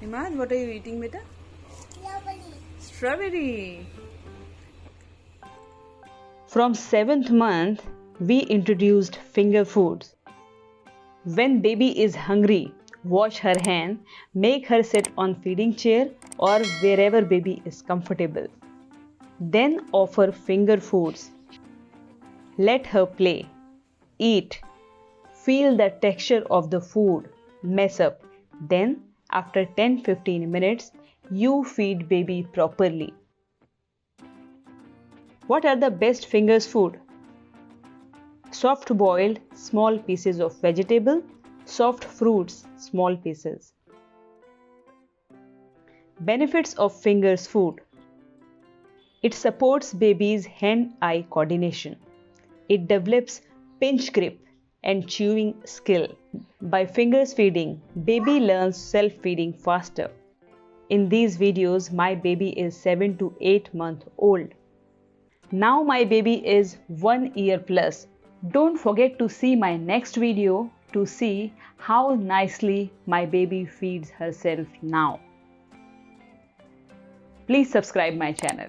Imad, what are you eating, beta? Strawberry. Strawberry. From 7th month, we introduced finger foods. When baby is hungry, wash her hand, make her sit on feeding chair or wherever baby is comfortable. Then offer finger foods. Let her play, eat, feel the texture of the food, mess up. Then after 10-15 minutes, you feed baby properly. What are the best fingers food? Soft boiled small pieces of vegetable, soft fruits small pieces. Benefits of fingers food. It supports baby's hand-eye coordination. It develops pinch grip and chewing skill. By fingers feeding, baby learns self-feeding faster. In these videos, my baby is 7 to 8 months old. Now my baby is 1 year plus. Don't forget to see my next video to see how nicely my baby feeds herself now. Please subscribe my channel.